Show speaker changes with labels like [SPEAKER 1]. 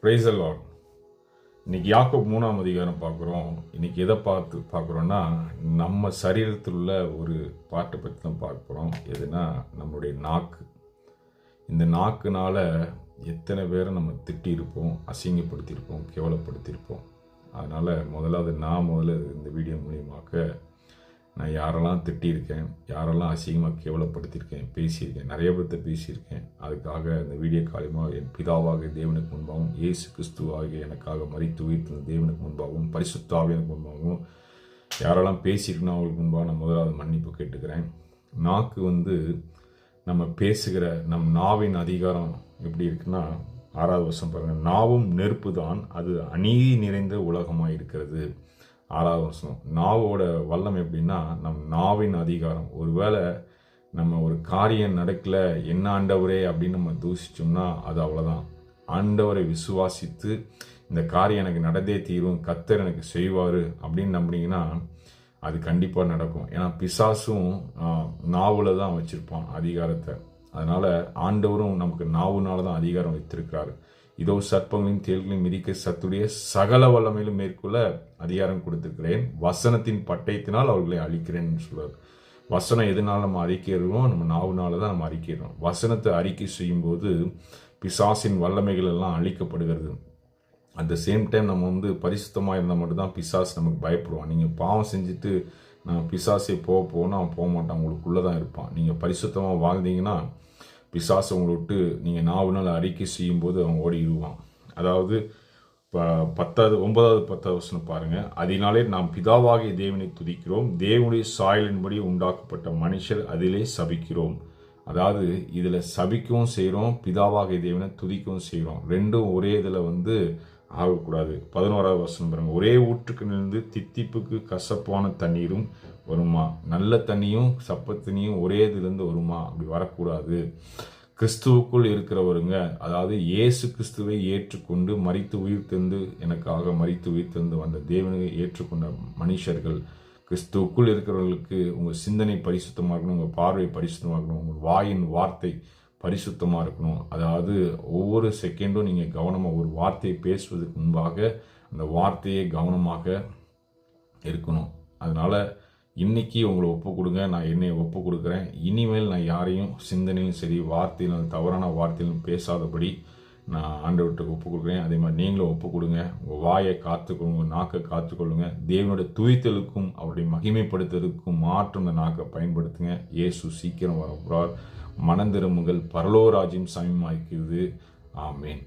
[SPEAKER 1] Praise the Lord. இன்னைக்கு யாக்கோபு 3ஆம் அதிகாரம் பார்க்குறோம். இன்னைக்கு எதை பார்க்குறோன்னா, நம்ம சரீரத்தில் உள்ள ஒரு பாட்டை பற்றி தான் பார்க்க போகிறோம். எதுனா நம்மளுடைய நாக்கு. இந்த நாக்குனால எத்தனை பேரை நம்ம திட்டியிருப்போம், அசிங்கப்படுத்தியிருப்போம், கேவலப்படுத்தியிருப்போம். அதனால் முதல்ல இந்த வீடியோ மூலியமாக நான் யாரெல்லாம் திட்டியிருக்கேன், யாரெல்லாம் அசிங்கமாக கேவலப்படுத்தியிருக்கேன், பேசியிருக்கேன், நிறைய பேர்த்த பேசியிருக்கேன். அதுக்காக இந்த வீடியோ காரியமாக என் பிதாவாகிய தேவனுக்கு முன்பாகவும் இயேசு கிறிஸ்துவாகிய எனக்காக மரித்து உயிர்த்த தேவனுக்கு முன்பாகவும் பரிசுத்த ஆவியானுக்கு முன்பாகவும் யாரெல்லாம் பேசியிருக்கணும் அவங்களுக்கு முன்பாக நான் முதலாவது மன்னிப்பு கேட்டுக்கிறேன். நாக்கு நம்ம பேசுகிற நம் நாவின் அதிகாரம் எப்படி இருக்குன்னா, 6வது வசனம் பாருங்கள். நாவும் நெருப்பு தான், அது அநீதி நிறைந்த உலகமாக இருக்கிறது. 6வது வசனம். நாவோட வல்லம் எப்படின்னா, நம் நாவின் அதிகாரம். ஒருவேளை நம்ம ஒரு காரியம் நடக்கல, என்ன ஆண்டவரே அப்படின்னு நம்ம தூசிச்சோம்னா அது அவ்வளோதான். ஆண்டவரை விசுவாசித்து இந்த காரியம் எனக்கு நடந்தே தீரும், கர்த்தர் எனக்கு செய்வார் அப்படின்னு நம்பினீங்கன்னா அது கண்டிப்பாக நடக்கும். ஏன்னா பிசாசும் நாவில் தான் வச்சுருப்பான் அதிகாரத்தை. அதனால் ஆண்டவரும் நமக்கு நாவுனால தான் அதிகாரம் வைத்திருக்கிறாரு. இதோ சர்ப்பங்களையும் தேள்களையும் மிதிக்க சத்துடைய சகல வல்லமையிலும் மேற்கொள்ள அதிகாரம் கொடுத்திருக்கிறேன், வசனத்தின் பட்டயத்தினால் அவர்களை அழிக்கிறேன்னு சொல்றாரு. வசனம் எதனால நம்ம அறிக்கிறோம்? நம்ம நாவுனால தான் நம்ம அறிக்கிறோம். வசனத்தை அறிக்கை செய்யும்போது பிசாசின் வல்லமைகள் எல்லாம் அழிக்கப்படுகிறது. அட் த சேம் டைம் நம்ம பரிசுத்தமாக இருந்தால் மட்டும்தான் பிசாசு நமக்கு பயப்படுவான். நீங்கள் பாவம் செஞ்சுட்டு நான் பிசாசை போனால் அவன் போக மாட்டான், உங்களுக்குள்ளே தான் இருப்பான். நீங்கள் பரிசுத்தமாக வாழ்ந்தீங்கன்னா பிசாசு உங்களை விட்டு நீங்கள் நாவுனால அறிக்கை செய்யும்போது அவன் ஓடிடுவான். அதாவது 9வது 10வது வசனம் பாருங்கள். அதனாலே நாம் பிதாவாகிய தேவனை துதிக்கிறோம், தேவனுடைய சாயலின்படி உண்டாக்கப்பட்ட மனுஷர் அதிலே சபிக்கிறோம். அதாவது இதில் சபிக்கவும் செய்கிறோம், பிதாவாகிய தேவனை துதிக்கவும் செய்கிறோம். ரெண்டும் ஒரே இதில் ஆகக்கூடாது. 11வது வசனம் பாருங்கள். ஒரே ஊற்றுக்கு நின்று தித்திப்புக்கு கசப்பான தண்ணீரும் வருமா? நல்ல தண்ணியும் சப்ப தண்ணியும் ஒரே இதுலேருந்து வருமா? அப்படி வரக்கூடாது. கிறிஸ்துவுக்குள் இருக்கிறவருங்க, அதாவது இயேசு கிறிஸ்துவை ஏற்றுக்கொண்டு மரித்து உயிர்த்தெழுந்து எனக்காக மரித்து உயிர்த்தெழுந்து வந்த தேவனை ஏற்றுக்கொண்ட மனுஷர்கள், கிறிஸ்துவுக்குள் இருக்கிறவர்களுக்கு உங்கள் சிந்தனை பரிசுத்தமாக இருக்கணும், உங்கள் பார்வை பரிசுத்தமாக இருக்கணும், உங்கள் வாயின் வார்த்தை பரிசுத்தமாக இருக்கணும். அதாவது ஒவ்வொரு செகண்டும் நீங்கள் கவனமாக ஒரு வார்த்தையை பேசுவதற்கு முன்பாக அந்த வார்த்தையை கவனமாக இருக்கணும். அதனால் இன்றைக்கி உங்களை ஒப்பு கொடுங்க, நான் என்னை ஒப்பு கொடுக்குறேன். இனிமேல் நான் யாரையும் சிந்தனையும் சரி வார்த்தையிலும் தவறான வார்த்தையிலும் பேசாதபடி நான் ஆண்டவர்கிட்ட ஒப்பு கொடுக்குறேன். அதே மாதிரி நீங்களும் ஒப்பு கொடுங்க. உங்கள் வாயை காத்துக்கொள்ளுங்க, உங்கள் நாக்கை காத்துக்கொள்ளுங்க. தேவனுடைய துதித்தலுக்கும் அவருடைய மகிமைப்படுத்துவதற்கும் மாற்றம் இந்த நாக்கை பயன்படுத்துங்க. இயேசு சீக்கிரம் வரப்போகிறார். மனம் திரும்புங்கள், பரலோக ராஜ்யம் சமீபமாகிறது. ஆமேன்.